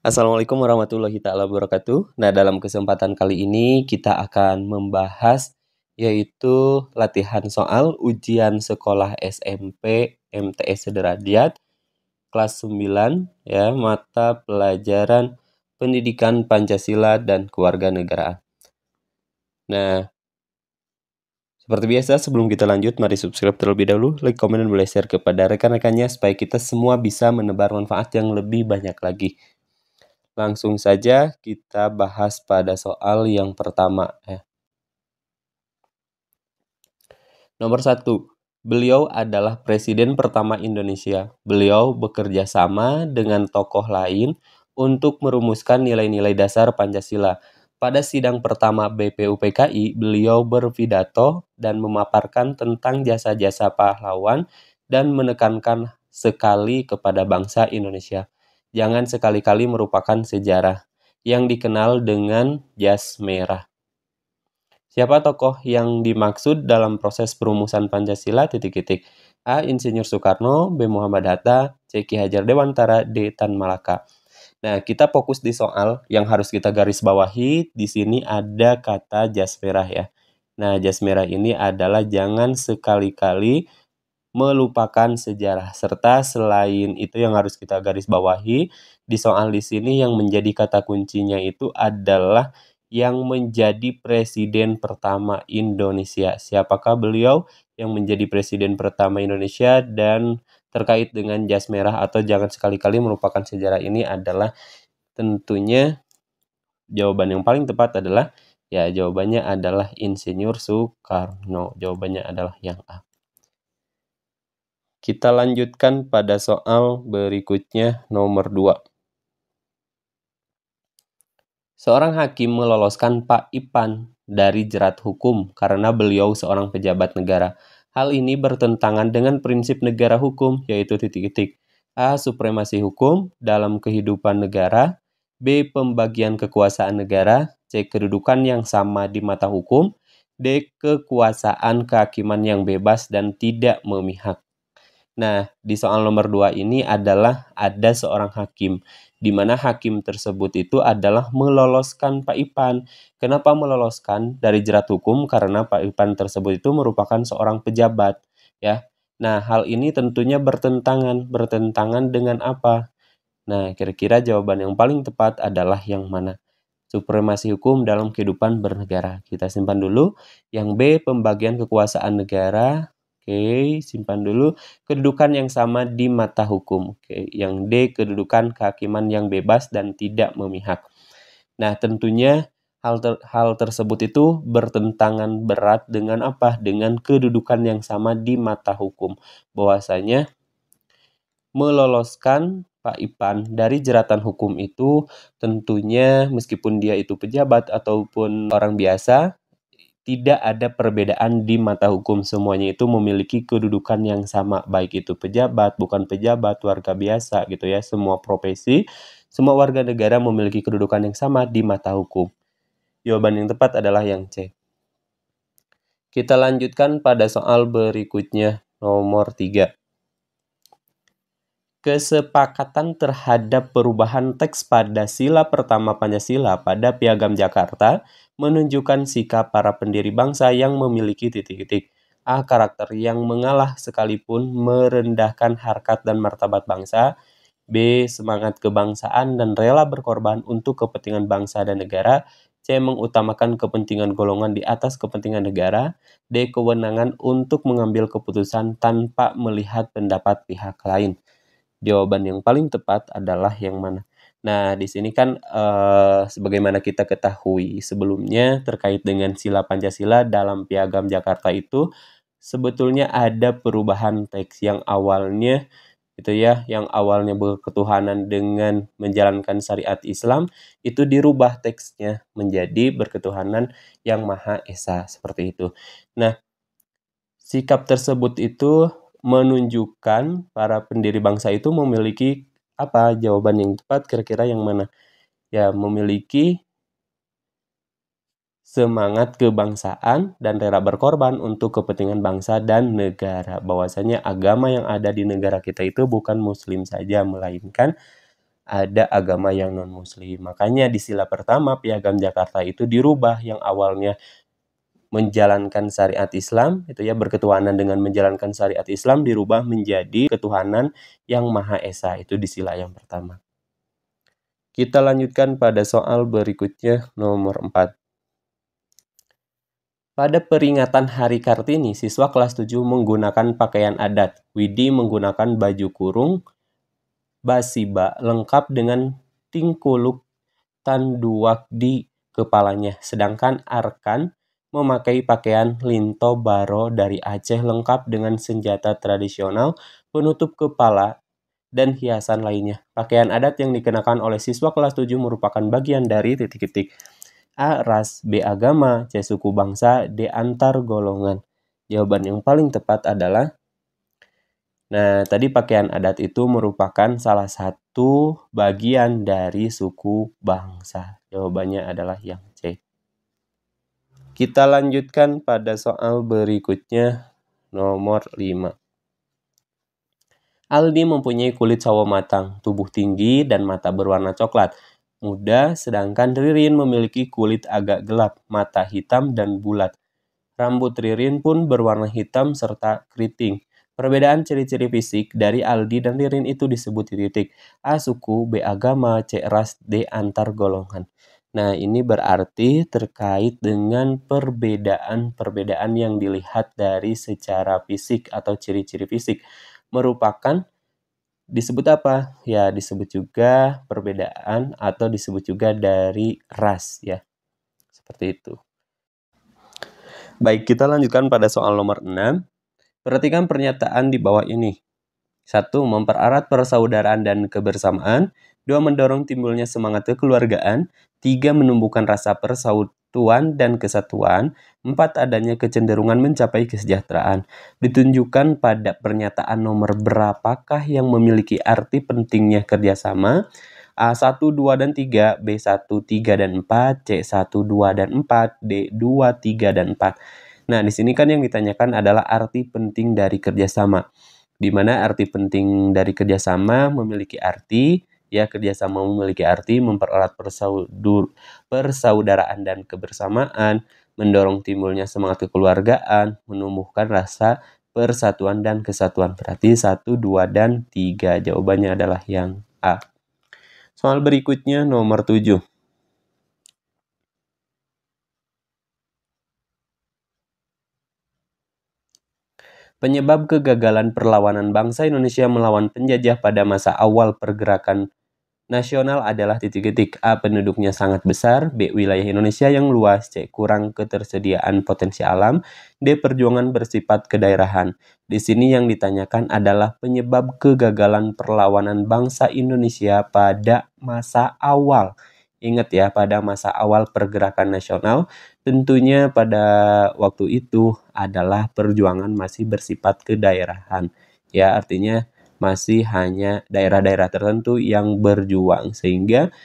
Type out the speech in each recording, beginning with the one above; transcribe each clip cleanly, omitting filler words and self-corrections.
Assalamualaikum warahmatullahi taala wabarakatuh. Nah, dalam kesempatan kali ini kita akan membahas yaitu latihan soal ujian sekolah SMP MTS Sederajat kelas 9 ya, mata pelajaran Pendidikan Pancasila dan Kewarganegaraan. Nah, seperti biasa sebelum kita lanjut, mari subscribe terlebih dahulu, like, komen, dan boleh share kepada rekan-rekannya supaya kita semua bisa menebar manfaat yang lebih banyak lagi. Langsung saja kita bahas pada soal yang pertama. Nomor 1. Beliau adalah Presiden pertama Indonesia. Beliau bekerja sama dengan tokoh lain untuk merumuskan nilai-nilai dasar Pancasila. Pada sidang pertama BPUPKI, beliau berpidato dan memaparkan tentang jasa-jasa pahlawan dan menekankan sekali kepada bangsa Indonesia. Jangan sekali-kali merupakan sejarah yang dikenal dengan jas merah. Siapa tokoh yang dimaksud dalam proses perumusan Pancasila? A. Insinyur Soekarno, B. Muhammad Hatta, C. Ki Hajar Dewantara, D. Tan Malaka. Nah, kita fokus di soal yang harus kita garis bawahi. Di sini ada kata jas merah ya. Nah, jas merah ini adalah jangan sekali-kali melupakan sejarah, serta selain itu yang harus kita garis bawahi di soal di sini yang menjadi kata kuncinya itu adalah yang menjadi presiden pertama Indonesia. Siapakah beliau yang menjadi presiden pertama Indonesia? Dan terkait dengan jas merah atau jangan sekali-kali melupakan sejarah ini adalah tentunya jawaban yang paling tepat adalah jawabannya adalah Insinyur Soekarno. Jawabannya adalah yang A. Kita lanjutkan pada soal berikutnya, nomor 2. Seorang hakim meloloskan Pak Ipan dari jerat hukum karena beliau seorang pejabat negara. Hal ini bertentangan dengan prinsip negara hukum, yaitu A. Supremasi hukum dalam kehidupan negara, B. Pembagian kekuasaan negara, C. Kedudukan yang sama di mata hukum, D. Kekuasaan kehakiman yang bebas dan tidak memihak. Nah, di soal nomor 2 ini adalah ada seorang hakim, di mana hakim tersebut itu adalah meloloskan Pak Ipan. Kenapa meloloskan dari jerat hukum? Karena Pak Ipan tersebut itu merupakan seorang pejabat, ya. Nah, hal ini tentunya bertentangan dengan apa? Nah, kira-kira jawaban yang paling tepat adalah yang mana? Supremasi hukum dalam kehidupan bernegara. Kita simpan dulu. Yang B, pembagian kekuasaan negara. Oke, simpan dulu. Kedudukan yang sama di mata hukum. Oke, yang D, kedudukan kehakiman yang bebas dan tidak memihak. Nah, tentunya hal tersebut itu bertentangan berat dengan apa? Dengan kedudukan yang sama di mata hukum. Bahwasanya meloloskan Pak Ipan dari jeratan hukum itu tentunya meskipun dia itu pejabat ataupun orang biasa, tidak ada perbedaan di mata hukum. Semuanya itu memiliki kedudukan yang sama, baik itu pejabat, bukan pejabat, warga biasa gitu ya. Semua profesi, semua warga negara memiliki kedudukan yang sama di mata hukum. Jawaban yang tepat adalah yang C. Kita lanjutkan pada soal berikutnya, nomor 3. Kesepakatan terhadap perubahan teks pada sila pertama Pancasila pada Piagam Jakarta menunjukkan sikap para pendiri bangsa yang memiliki A. Karakter yang mengalah sekalipun merendahkan harkat dan martabat bangsa. B. Semangat kebangsaan dan rela berkorban untuk kepentingan bangsa dan negara. C. Mengutamakan kepentingan golongan di atas kepentingan negara. D. Kewenangan untuk mengambil keputusan tanpa melihat pendapat pihak lain. Jawaban yang paling tepat adalah yang mana? Nah, di sini kan sebagaimana kita ketahui sebelumnya terkait dengan sila Pancasila dalam Piagam Jakarta itu sebetulnya ada perubahan teks yang awalnya yang awalnya berketuhanan dengan menjalankan syariat Islam itu dirubah teksnya menjadi berketuhanan yang Maha Esa, seperti itu. Nah, sikap tersebut itu menunjukkan para pendiri bangsa itu memiliki apa? Jawaban yang tepat kira-kira yang mana? Ya, memiliki semangat kebangsaan dan rela berkorban untuk kepentingan bangsa dan negara. Bahwasanya agama yang ada di negara kita itu bukan muslim saja, melainkan ada agama yang non-muslim. Makanya di sila pertama Piagam Jakarta itu dirubah, yang awalnya menjalankan syariat Islam, itu ya berketuhanan dengan menjalankan syariat Islam, dirubah menjadi ketuhanan yang Maha Esa, itu di sila yang pertama. Kita lanjutkan pada soal berikutnya, nomor 4. Pada peringatan Hari Kartini, siswa kelas 7 menggunakan pakaian adat. Widi menggunakan baju kurung basiba lengkap dengan tingkuluk tanduak di kepalanya, sedangkan Arkan memakai pakaian linto baro dari Aceh lengkap dengan senjata tradisional, penutup kepala, dan hiasan lainnya. Pakaian adat yang dikenakan oleh siswa kelas 7 merupakan bagian dari titik-titik. A. Ras, B. Agama, C. Suku bangsa, D. Antar golongan. Jawaban yang paling tepat adalah, nah tadi pakaian adat itu merupakan salah satu bagian dari suku bangsa. Jawabannya adalah yang C. Kita lanjutkan pada soal berikutnya, nomor 5. Aldi mempunyai kulit sawo matang, tubuh tinggi, dan mata berwarna coklat muda, sedangkan Ririn memiliki kulit agak gelap, mata hitam dan bulat. Rambut Ririn pun berwarna hitam serta keriting. Perbedaan ciri-ciri fisik dari Aldi dan Ririn itu disebut titik. A. Suku, B. Agama, C. Ras, D. Antar golongan. Nah, ini berarti terkait dengan perbedaan-perbedaan yang dilihat dari secara fisik atau ciri-ciri fisik. Merupakan disebut apa? Ya, disebut juga perbedaan atau disebut juga dari ras ya. Seperti itu. Baik, kita lanjutkan pada soal nomor 6. Perhatikan pernyataan di bawah ini. 1. Mempererat persaudaraan dan kebersamaan. 2. Mendorong timbulnya semangat kekeluargaan. 3. Menumbuhkan rasa persautuan dan kesatuan. 4. Adanya kecenderungan mencapai kesejahteraan. Ditunjukkan pada pernyataan nomor berapakah yang memiliki arti pentingnya kerjasama? A. 1, 2, dan 3, B. 1, 3, dan 4, C. 1, 2, dan 4, D. 2, 3, dan 4. Nah, di sini kan yang ditanyakan adalah arti penting dari kerjasama. Di mana arti penting dari kerjasama memiliki arti, ya kerjasama memiliki arti mempererat persaudaraan dan kebersamaan, mendorong timbulnya semangat kekeluargaan, menumbuhkan rasa persatuan dan kesatuan. Berarti 1, 2, dan 3. Jawabannya adalah yang A. Soal berikutnya nomor 7. Penyebab kegagalan perlawanan bangsa Indonesia melawan penjajah pada masa awal pergerakan nasional adalah titik-titik. A. Penduduknya sangat besar. B. Wilayah Indonesia yang luas. C. Kurang ketersediaan potensi alam. D. Perjuangan bersifat kedaerahan. Di sini yang ditanyakan adalah penyebab kegagalan perlawanan bangsa Indonesia pada masa awal. Ingat ya, pada masa awal pergerakan nasional, tentunya pada waktu itu adalah perjuangan masih bersifat kedaerahan. Ya, artinya masih hanya daerah-daerah tertentu yang berjuang sehingga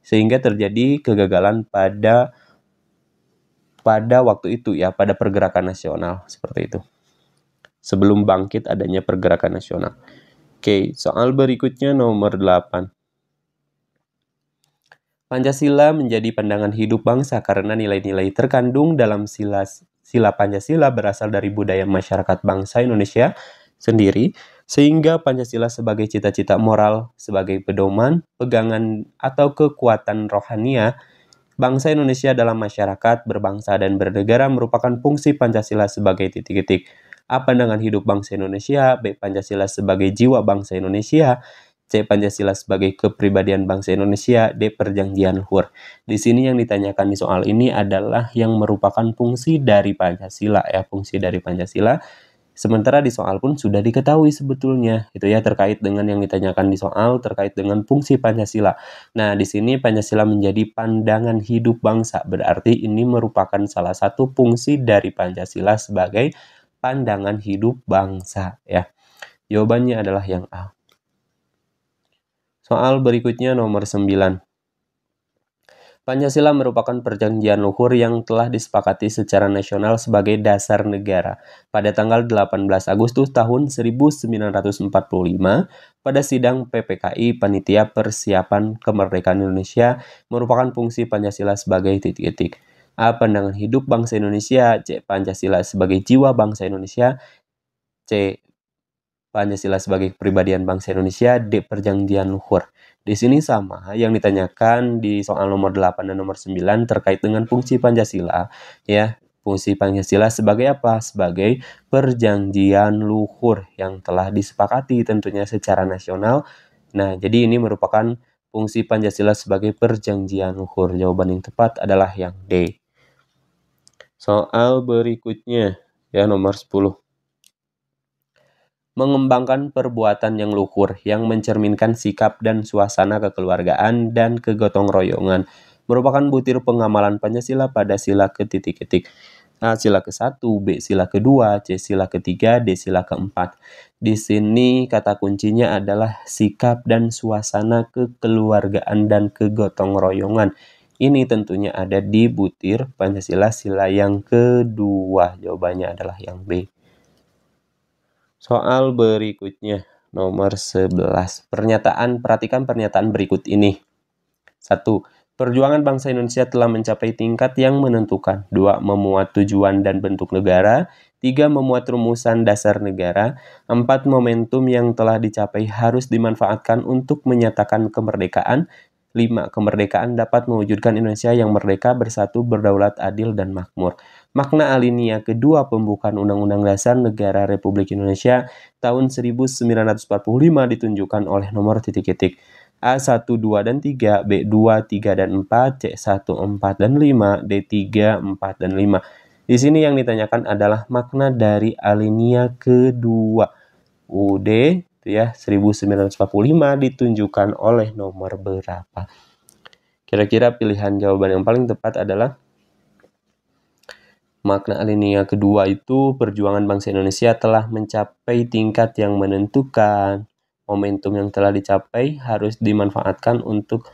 terjadi kegagalan pada waktu itu ya, pada pergerakan nasional seperti itu. Sebelum bangkit adanya pergerakan nasional. Oke, soal berikutnya nomor 8. Pancasila menjadi pandangan hidup bangsa karena nilai-nilai terkandung dalam sila Pancasila berasal dari budaya masyarakat bangsa Indonesia sendiri, sehingga Pancasila sebagai cita-cita moral, sebagai pedoman, pegangan, atau kekuatan rohania bangsa Indonesia dalam masyarakat, berbangsa, dan bernegara merupakan fungsi Pancasila sebagai titik-titik. A. Pandangan hidup bangsa Indonesia. B. Pancasila sebagai jiwa bangsa Indonesia. C. Pancasila sebagai kepribadian bangsa Indonesia. D. Perjanjian luhur. Di sini yang ditanyakan di soal ini adalah yang merupakan fungsi dari Pancasila ya, fungsi dari Pancasila. Sementara di soal pun sudah diketahui sebetulnya, itu ya, terkait dengan yang ditanyakan di soal terkait dengan fungsi Pancasila. Nah, di sini Pancasila menjadi pandangan hidup bangsa, berarti ini merupakan salah satu fungsi dari Pancasila sebagai pandangan hidup bangsa ya. Jawabannya adalah yang A. Soal berikutnya nomor 9. Pancasila merupakan perjanjian luhur yang telah disepakati secara nasional sebagai dasar negara. Pada tanggal 18 Agustus tahun 1945, Pada sidang PPKI, Panitia Persiapan Kemerdekaan Indonesia merupakan fungsi Pancasila sebagai titik-titik. A. Pandangan hidup bangsa Indonesia. C. Pancasila sebagai jiwa bangsa Indonesia. C. Pancasila sebagai kepribadian bangsa Indonesia. D. Perjanjian luhur. Di sini sama yang ditanyakan di soal nomor 8 dan nomor 9 terkait dengan fungsi Pancasila, ya. Fungsi Pancasila sebagai apa? Sebagai perjanjian luhur yang telah disepakati tentunya secara nasional. Nah, jadi ini merupakan fungsi Pancasila sebagai perjanjian luhur. Jawaban yang tepat adalah yang D. Soal berikutnya, ya, nomor 10. Mengembangkan perbuatan yang luhur yang mencerminkan sikap dan suasana kekeluargaan dan kegotong royongan merupakan butir pengamalan Pancasila pada sila ketitik-titik. A. Sila ke-1, B. Sila ke-2, C. Sila ke-3, D. Sila ke-4. Di sini kata kuncinya adalah sikap dan suasana kekeluargaan dan kegotong royongan. Ini tentunya ada di butir Pancasila sila yang kedua. Jawabannya adalah yang B. Soal berikutnya, nomor 11. Perhatikan pernyataan berikut ini. 1. Perjuangan bangsa Indonesia telah mencapai tingkat yang menentukan. 2. Memuat tujuan dan bentuk negara. 3. Memuat rumusan dasar negara. 4. Momentum yang telah dicapai harus dimanfaatkan untuk menyatakan kemerdekaan. 5. Kemerdekaan dapat mewujudkan Indonesia yang merdeka, bersatu, berdaulat, adil, dan makmur. Makna alinea kedua pembukaan Undang-Undang Dasar Negara Republik Indonesia tahun 1945 ditunjukkan oleh nomor titik-titik. A. 1, 2, dan 3, B. 2, 3, dan 4, C. 1, 4, dan 5, D. 3, 4, dan 5. Di sini yang ditanyakan adalah makna dari alinea kedua. UD itu ya 1945 ditunjukkan oleh nomor berapa? Kira-kira pilihan jawaban yang paling tepat adalah makna alinea kedua itu perjuangan bangsa Indonesia telah mencapai tingkat yang menentukan. Momentum yang telah dicapai harus dimanfaatkan untuk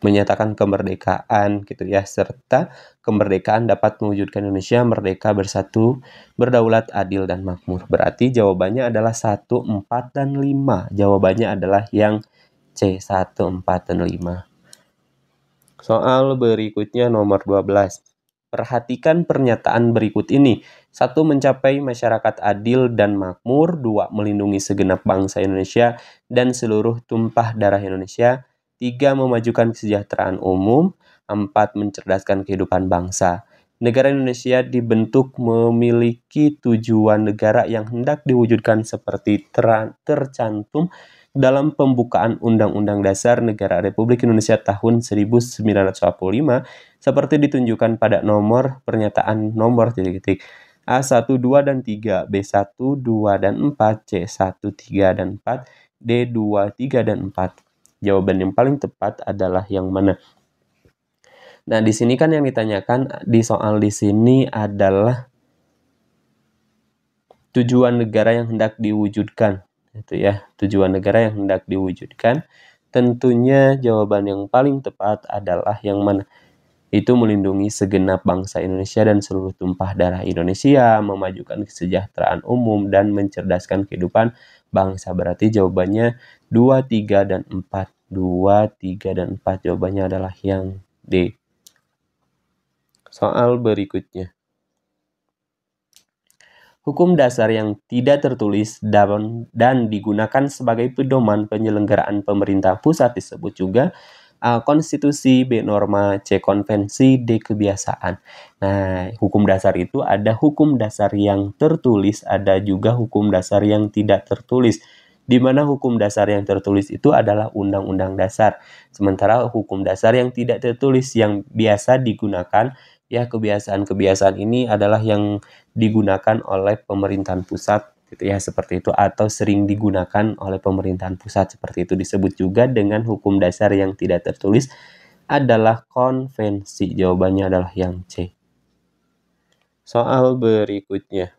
menyatakan kemerdekaan gitu ya, serta kemerdekaan dapat mewujudkan Indonesia merdeka, bersatu, berdaulat, adil, dan makmur. Berarti jawabannya adalah 1, 4, dan 5. Jawabannya adalah yang C, 1, 4, dan 5. Soal berikutnya nomor 12. Perhatikan pernyataan berikut ini. 1. Mencapai masyarakat adil dan makmur. 2. Melindungi segenap bangsa Indonesia dan seluruh tumpah darah Indonesia. 3. Memajukan kesejahteraan umum. 4. Mencerdaskan kehidupan bangsa. Negara Indonesia dibentuk memiliki tujuan negara yang hendak diwujudkan seperti tercantum dalam pembukaan Undang-Undang Dasar Negara Republik Indonesia tahun 1945 seperti ditunjukkan pada nomor pernyataan nomor titik-titik. A. 1, 2, dan 3, B. 1, 2, dan 4, C. 1, 3, dan 4, D. 2, 3, dan 4. Jawaban yang paling tepat adalah yang mana? Nah, di sini kan yang ditanyakan di soal di sini adalah tujuan negara yang hendak diwujudkan. Itu ya, tujuan negara yang hendak diwujudkan. Tentunya jawaban yang paling tepat adalah yang mana? Itu melindungi segenap bangsa Indonesia dan seluruh tumpah darah Indonesia, memajukan kesejahteraan umum, dan mencerdaskan kehidupan bangsa. Berarti jawabannya 2, 3, dan 4. 2, 3, dan 4. Jawabannya adalah yang D. Soal berikutnya. Hukum dasar yang tidak tertulis dan digunakan sebagai pedoman penyelenggaraan pemerintah pusat disebut juga A. Konstitusi, B. Norma, C. Konvensi, D. Kebiasaan. Nah, hukum dasar itu ada hukum dasar yang tertulis, ada juga hukum dasar yang tidak tertulis. Di mana hukum dasar yang tertulis itu adalah Undang-Undang Dasar. Sementara hukum dasar yang tidak tertulis yang biasa digunakan, ya kebiasaan-kebiasaan ini adalah yang digunakan oleh pemerintahan pusat gitu ya, seperti itu, atau sering digunakan oleh pemerintahan pusat seperti itu. Disebut juga dengan hukum dasar yang tidak tertulis adalah konvensi. Jawabannya adalah yang C. Soal berikutnya.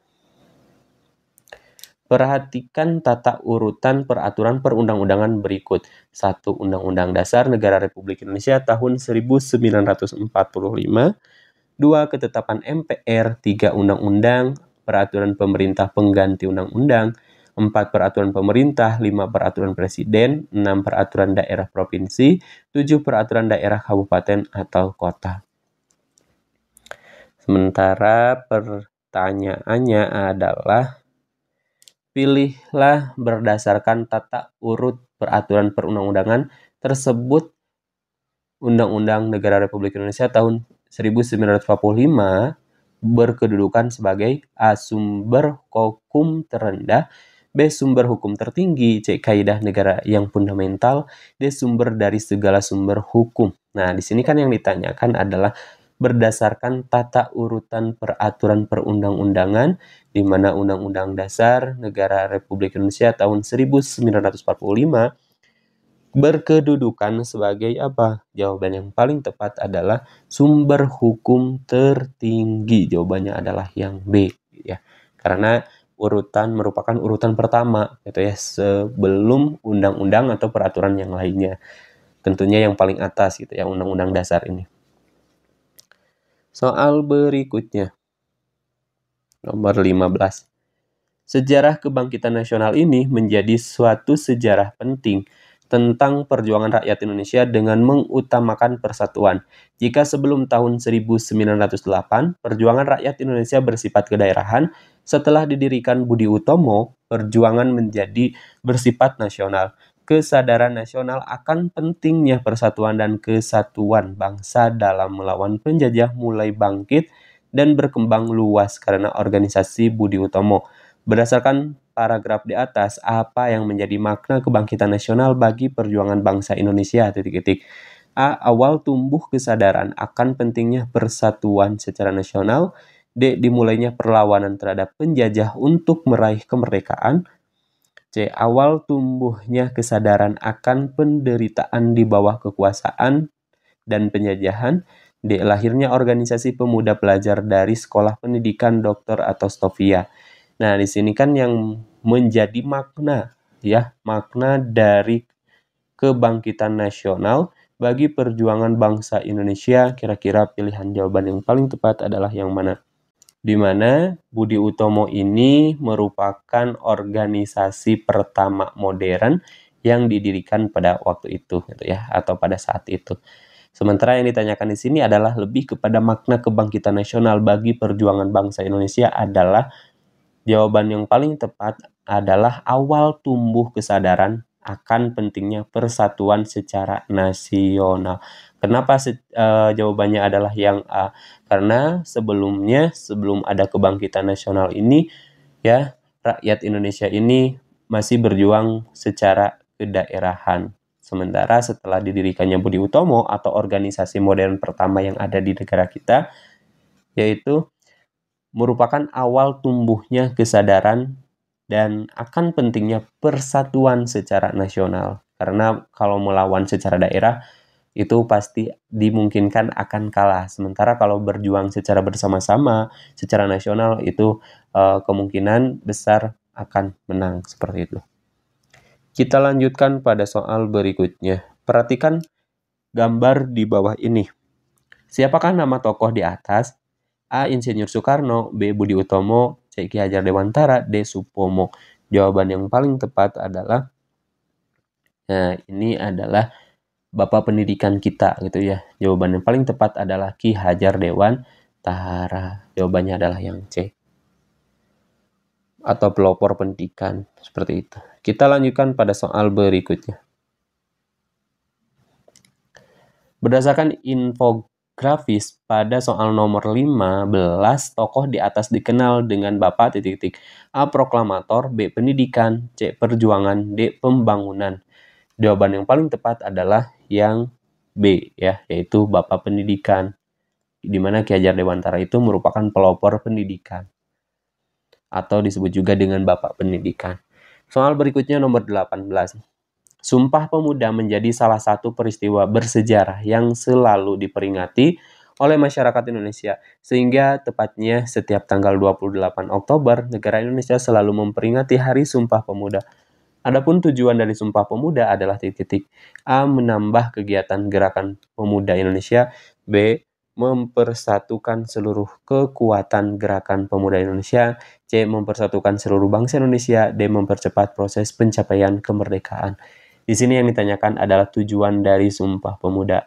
Perhatikan tata urutan peraturan perundang-undangan berikut. 1. Undang-Undang Dasar Negara Republik Indonesia tahun 1945. 2. Ketetapan MPR. 3. Undang-Undang, peraturan pemerintah pengganti undang-undang. 4 peraturan pemerintah, 5 peraturan presiden, 6 peraturan daerah provinsi, 7 peraturan daerah kabupaten atau kota. Sementara pertanyaannya adalah pilihlah berdasarkan tata urut peraturan perundang-undangan tersebut Undang-Undang Negara Republik Indonesia tahun 1945 berkedudukan sebagai A. Sumber hukum terendah, B. Sumber hukum tertinggi, C. Kaidah negara yang fundamental, D. Sumber dari segala sumber hukum. Nah, di sini kan yang ditanyakan adalah berdasarkan tata urutan peraturan perundang-undangan, di mana Undang-Undang Dasar Negara Republik Indonesia tahun 1945 berkedudukan sebagai apa? Jawaban yang paling tepat adalah sumber hukum tertinggi. Jawabannya adalah yang B, ya. Karena urutan merupakan urutan pertama, gitu ya, sebelum undang-undang atau peraturan yang lainnya. Tentunya yang paling atas, gitu ya, Undang-Undang Dasar ini. Soal berikutnya, nomor 15. Sejarah kebangkitan nasional ini menjadi suatu sejarah penting tentang perjuangan rakyat Indonesia dengan mengutamakan persatuan. Jika sebelum tahun 1908, perjuangan rakyat Indonesia bersifat kedaerahan, setelah didirikan Budi Utomo, perjuangan menjadi bersifat nasional. Kesadaran nasional akan pentingnya persatuan dan kesatuan bangsa dalam melawan penjajah mulai bangkit dan berkembang luas karena organisasi Budi Utomo. Berdasarkan paragraf di atas, apa yang menjadi makna kebangkitan nasional bagi perjuangan bangsa Indonesia? A. Awal tumbuh kesadaran akan pentingnya persatuan secara nasional. D. Dimulainya perlawanan terhadap penjajah untuk meraih kemerdekaan. C. Awal tumbuhnya kesadaran akan penderitaan di bawah kekuasaan dan penjajahan. D. Lahirnya organisasi pemuda pelajar dari Sekolah Pendidikan Doktor atau Stovia. Nah, di sini kan yang menjadi makna, ya, makna dari kebangkitan nasional bagi perjuangan bangsa Indonesia, kira-kira pilihan jawaban yang paling tepat adalah yang mana? Di mana Budi Utomo ini merupakan organisasi pertama modern yang didirikan pada waktu itu, gitu ya, atau pada saat itu. Sementara yang ditanyakan di sini adalah lebih kepada makna kebangkitan nasional bagi perjuangan bangsa Indonesia adalah jawaban yang paling tepat adalah awal tumbuh kesadaran akan pentingnya persatuan secara nasional. Kenapa jawabannya adalah yang A? Karena sebelumnya, sebelum ada kebangkitan nasional ini, ya, rakyat Indonesia ini masih berjuang secara kedaerahan. Sementara setelah didirikannya Budi Utomo atau organisasi modern pertama yang ada di negara kita, yaitu merupakan awal tumbuhnya kesadaran dan akan pentingnya persatuan secara nasional. Karena kalau melawan secara daerah, itu pasti dimungkinkan akan kalah. Sementara kalau berjuang secara bersama-sama, secara nasional, itu kemungkinan besar akan menang, seperti itu. Kita lanjutkan pada soal berikutnya. Perhatikan gambar di bawah ini. Siapakah nama tokoh di atas? A. Insinyur Soekarno, B. Budi Utomo, C. Ki Hajar Dewantara, D. Supomo. Jawaban yang paling tepat adalah, nah, ini adalah Bapak Pendidikan kita, gitu ya. Jawaban yang paling tepat adalah Ki Hajar Dewantara. Jawabannya adalah yang C. Atau pelopor pendidikan, seperti itu. Kita lanjutkan pada soal berikutnya. Berdasarkan infografis pada soal nomor 15, tokoh di atas dikenal dengan Bapak ... A. Proklamator, B. Pendidikan, C. Perjuangan, D. Pembangunan. Jawaban yang paling tepat adalah yang B, ya, yaitu Bapak Pendidikan, di mana Ki Hajar Dewantara itu merupakan pelopor pendidikan atau disebut juga dengan Bapak Pendidikan. Soal berikutnya nomor 18. Sumpah Pemuda menjadi salah satu peristiwa bersejarah yang selalu diperingati oleh masyarakat Indonesia, sehingga tepatnya setiap tanggal 28 Oktober, negara Indonesia selalu memperingati Hari Sumpah Pemuda. Adapun tujuan dari Sumpah Pemuda adalah A. Menambah kegiatan gerakan pemuda Indonesia, B. mempersatukan seluruh kekuatan gerakan pemuda Indonesia. C. Mempersatukan seluruh bangsa Indonesia. D. Mempercepat proses pencapaian kemerdekaan. Di sini yang ditanyakan adalah tujuan dari Sumpah Pemuda.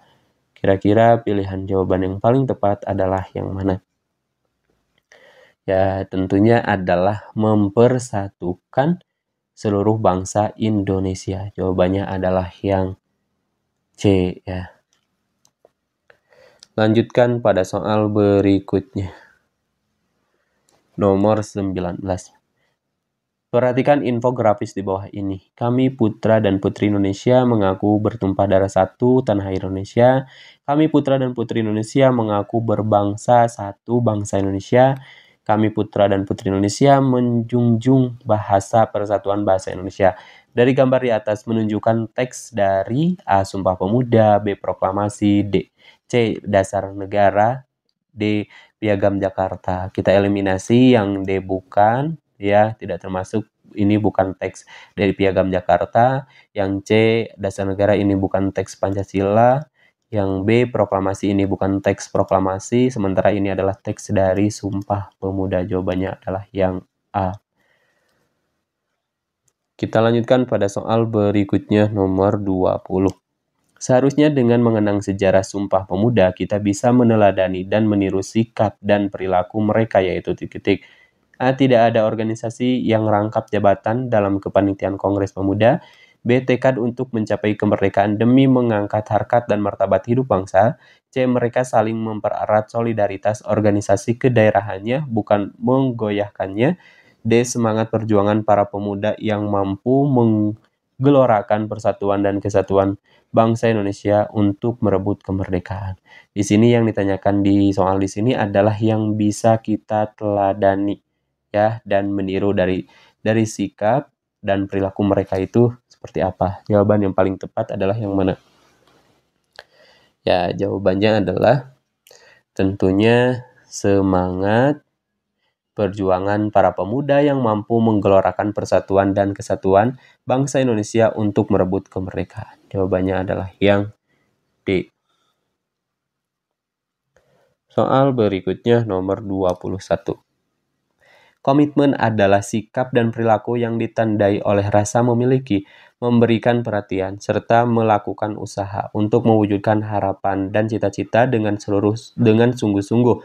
Kira-kira pilihan jawaban yang paling tepat adalah yang mana? Ya, tentunya adalah mempersatukan seluruh bangsa Indonesia. Jawabannya adalah yang C ya. Lanjutkan pada soal berikutnya. Nomor 19. Perhatikan infografis di bawah ini. Kami putra dan putri Indonesia mengaku bertumpah darah satu tanah air Indonesia. Kami putra dan putri Indonesia mengaku berbangsa satu bangsa Indonesia. Kami putra dan putri Indonesia menjunjung bahasa persatuan bahasa Indonesia. Dari gambar di atas menunjukkan teks dari A. Sumpah Pemuda, B. Proklamasi, C. Dasar Negara, D. Piagam Jakarta. Kita eliminasi yang D bukan, ya, tidak termasuk, ini bukan teks dari Piagam Jakarta. Yang C. Dasar Negara ini bukan teks Pancasila. Yang B. Proklamasi ini bukan teks proklamasi. Sementara ini adalah teks dari Sumpah Pemuda. Jawabannya adalah yang A. Kita lanjutkan pada soal berikutnya nomor 20. Seharusnya dengan mengenang sejarah Sumpah Pemuda, kita bisa meneladani dan meniru sikap dan perilaku mereka, yaitu titik-titik. A. Tidak ada organisasi yang rangkap jabatan dalam kepanitiaan Kongres Pemuda. B. Tekad untuk mencapai kemerdekaan demi mengangkat harkat dan martabat hidup bangsa. C. Mereka saling mempererat solidaritas organisasi kedaerahannya, bukan menggoyahkannya. D. Semangat perjuangan para pemuda yang mampu menggelorakan persatuan dan kesatuan bangsa Indonesia untuk merebut kemerdekaan. Di sini yang ditanyakan di soal di sini adalah yang bisa kita teladani, ya, dan meniru dari sikap dan perilaku mereka itu seperti apa. Jawaban yang paling tepat adalah yang mana? Ya, jawabannya adalah tentunya semangat perjuangan para pemuda yang mampu menggelorakan persatuan dan kesatuan bangsa Indonesia untuk merebut kemerdekaan. Jawabannya adalah yang D. Soal berikutnya nomor 21. Komitmen adalah sikap dan perilaku yang ditandai oleh rasa memiliki, memberikan perhatian, serta melakukan usaha untuk mewujudkan harapan dan cita-cita dengan sungguh-sungguh.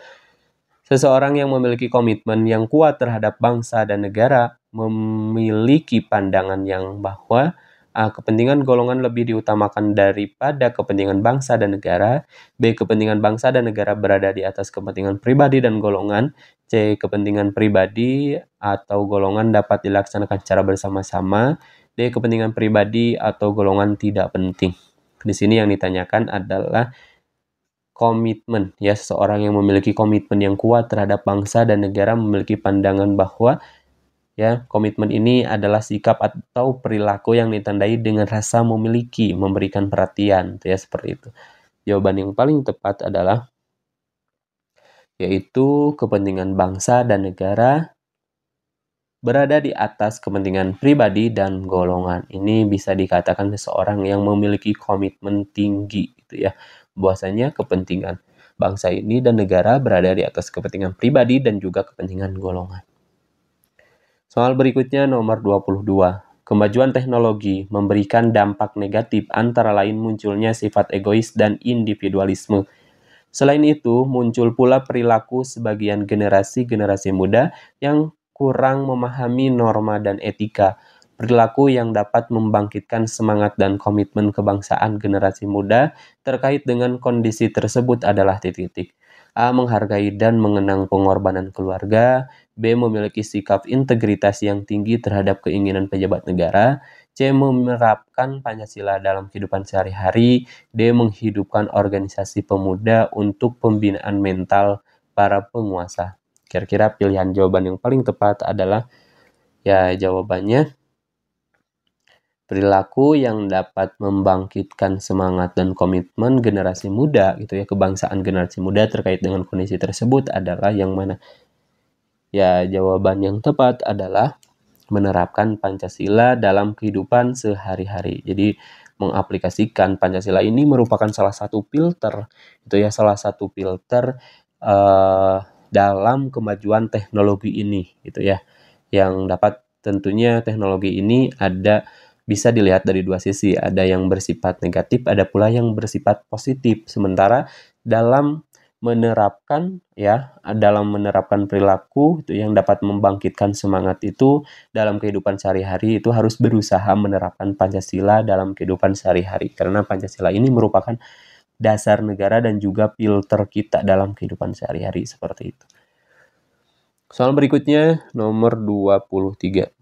Seseorang yang memiliki komitmen yang kuat terhadap bangsa dan negara memiliki pandangan yang bahwa A. Kepentingan golongan lebih diutamakan daripada kepentingan bangsa dan negara. B. Kepentingan bangsa dan negara berada di atas kepentingan pribadi dan golongan. C. Kepentingan pribadi atau golongan dapat dilaksanakan secara bersama-sama. D. Kepentingan pribadi atau golongan tidak penting. Di sini yang ditanyakan adalah komitmen, ya, seseorang yang memiliki komitmen yang kuat terhadap bangsa dan negara memiliki pandangan bahwa, ya, komitmen ini adalah sikap atau perilaku yang ditandai dengan rasa memiliki, memberikan perhatian, ya, seperti itu. Jawaban yang paling tepat adalah yaitu kepentingan bangsa dan negara berada di atas kepentingan pribadi dan golongan. Ini bisa dikatakan seseorang yang memiliki komitmen tinggi, gitu ya. Bahwasanya kepentingan bangsa ini dan negara berada di atas kepentingan pribadi dan juga kepentingan golongan. Soal berikutnya nomor 22. Kemajuan teknologi memberikan dampak negatif antara lain munculnya sifat egois dan individualisme. Selain itu, muncul pula perilaku sebagian generasi muda yang kurang memahami norma dan etika. Perilaku yang dapat membangkitkan semangat dan komitmen kebangsaan generasi muda terkait dengan kondisi tersebut adalah titik-titik. A. Menghargai dan mengenang pengorbanan keluarga. B. Memiliki sikap integritas yang tinggi terhadap keinginan pejabat negara. C. Menerapkan Pancasila dalam kehidupan sehari-hari. D. Menghidupkan organisasi pemuda untuk pembinaan mental para penguasa. Kira-kira pilihan jawaban yang paling tepat adalah, ya, jawabannya perilaku yang dapat membangkitkan semangat dan komitmen generasi muda, gitu ya, kebangsaan generasi muda terkait dengan kondisi tersebut adalah yang mana? Ya, jawaban yang tepat adalah menerapkan Pancasila dalam kehidupan sehari-hari. Jadi mengaplikasikan Pancasila ini merupakan salah satu filter dalam kemajuan teknologi ini gitu ya. Yang dapat tentunya teknologi ini bisa dilihat dari dua sisi, ada yang bersifat negatif, ada pula yang bersifat positif. Sementara dalam menerapkan perilaku itu yang dapat membangkitkan semangat itu dalam kehidupan sehari-hari, itu harus berusaha menerapkan Pancasila dalam kehidupan sehari-hari, karena Pancasila ini merupakan dasar negara dan juga filter kita dalam kehidupan sehari-hari, seperti itu. Soal berikutnya nomor 23.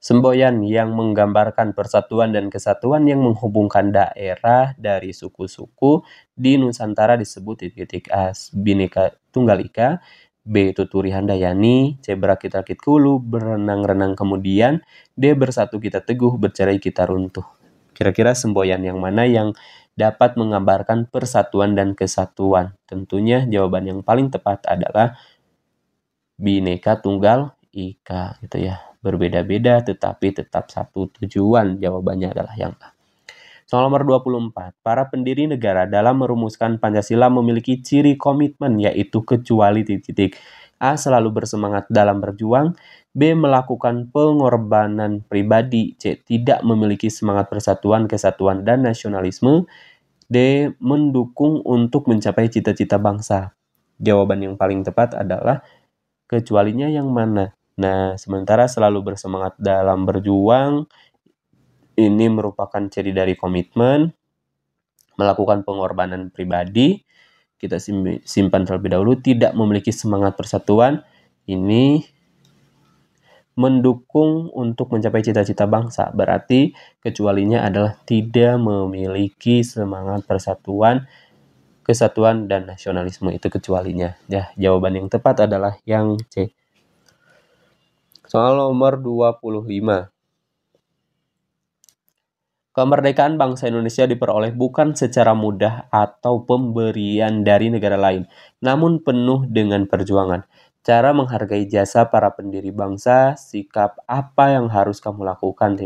Semboyan yang menggambarkan persatuan dan kesatuan yang menghubungkan daerah dari suku-suku di Nusantara disebut A. Bhinneka Tunggal Ika, B. Tuturi Handayani, C. Berakit-rakit hulu, berenang-renang kemudian, D. Bersatu kita teguh, bercerai kita runtuh. Kira-kira semboyan yang mana yang dapat menggambarkan persatuan dan kesatuan? Tentunya jawaban yang paling tepat adalah Bhinneka Tunggal Ika gitu ya. Berbeda-beda tetapi tetap satu tujuan. Jawabannya adalah yang A. Soal nomor 24. Para pendiri negara dalam merumuskan Pancasila memiliki ciri komitmen, yaitu kecuali A. Selalu bersemangat dalam berjuang, B. Melakukan pengorbanan pribadi, C. Tidak memiliki semangat persatuan, kesatuan, dan nasionalisme, D. Mendukung untuk mencapai cita-cita bangsa. Jawaban yang paling tepat adalah kecualinya yang mana? Nah, sementara selalu bersemangat dalam berjuang ini merupakan ciri dari komitmen, melakukan pengorbanan pribadi, kita simpan terlebih dahulu, tidak memiliki semangat persatuan, ini mendukung untuk mencapai cita-cita bangsa. Berarti kecualinya adalah tidak memiliki semangat persatuan, kesatuan, dan nasionalisme, itu kecualinya. Ya, jawaban yang tepat adalah yang C. Soal nomor 25. Kemerdekaan bangsa Indonesia diperoleh bukan secara mudah atau pemberian dari negara lain, namun penuh dengan perjuangan. Cara menghargai jasa para pendiri bangsa, sikap apa yang harus kamu lakukan,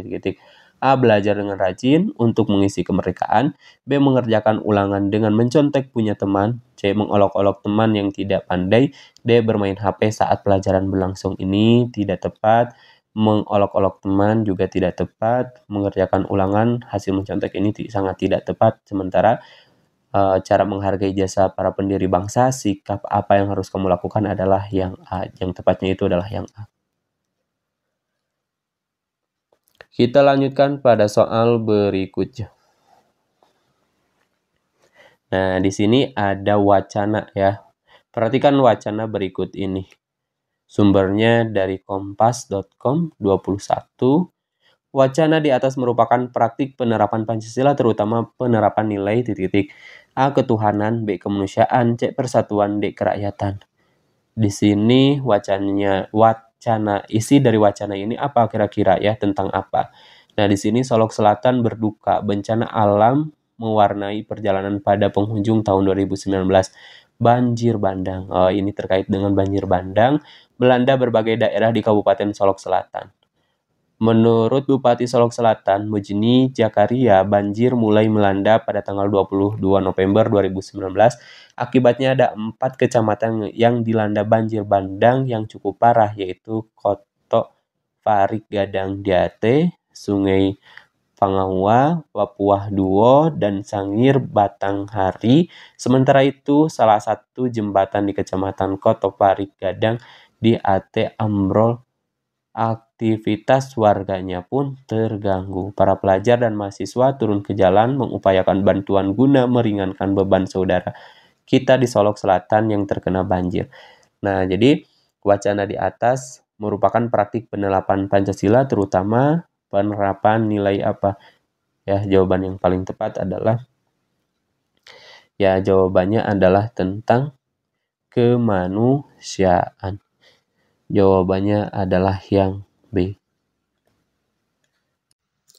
A. Belajar dengan rajin untuk mengisi kemerdekaan, B. Mengerjakan ulangan dengan mencontek punya teman, C. Mengolok-olok teman yang tidak pandai, D. Bermain HP saat pelajaran berlangsung. Ini tidak tepat. Mengolok-olok teman juga tidak tepat, mengerjakan ulangan hasil mencontek ini sangat tidak tepat. Sementara cara menghargai jasa para pendiri bangsa, sikap apa yang harus kamu lakukan adalah yang A. Yang tepatnya itu adalah yang A. Kita lanjutkan pada soal berikutnya. Nah, di sini ada wacana ya. Perhatikan wacana berikut ini. Sumbernya dari kompas.com 21. Wacana di atas merupakan praktik penerapan Pancasila, terutama penerapan nilai A. Ketuhanan, B. Kemanusiaan, C. Persatuan, D. Kerakyatan. Di sini isi dari wacana ini apa kira-kira ya, tentang apa? Nah, di sini Solok Selatan berduka, bencana alam mewarnai perjalanan pada penghujung tahun 2019. Banjir bandang. Ini terkait dengan banjir bandang melanda berbagai daerah di Kabupaten Solok Selatan. Menurut Bupati Solok Selatan, Mujni Jakaria, banjir mulai melanda pada tanggal 22 November 2019. Akibatnya ada 4 kecamatan yang dilanda banjir bandang yang cukup parah, yaitu Koto Parik Gadang Diate, Sungai Pangahua, Wapuah Duo, dan Sangir Batanghari. Sementara itu, salah satu jembatan di Kecamatan Koto Parik Gadang Diate ambrol. Aktivitas warganya pun terganggu. Para pelajar dan mahasiswa turun ke jalan mengupayakan bantuan guna meringankan beban saudara kita di Solok Selatan yang terkena banjir. Nah, jadi wacana di atas merupakan praktik penerapan Pancasila, terutama penerapan nilai apa? Ya, jawaban yang paling tepat adalah jawabannya adalah tentang kemanusiaan. Jawabannya adalah yang B.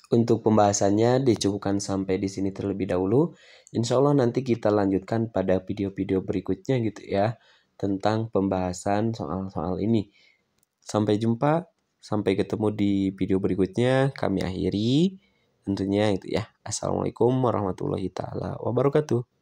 Untuk pembahasannya dicukupkan sampai di sini terlebih dahulu. Insya Allah nanti kita lanjutkan pada video-video berikutnya gitu ya, tentang pembahasan soal-soal ini. Sampai jumpa. Sampai ketemu di video berikutnya. Kami akhiri. Tentunya itu ya. Assalamualaikum warahmatullahi taala wabarakatuh.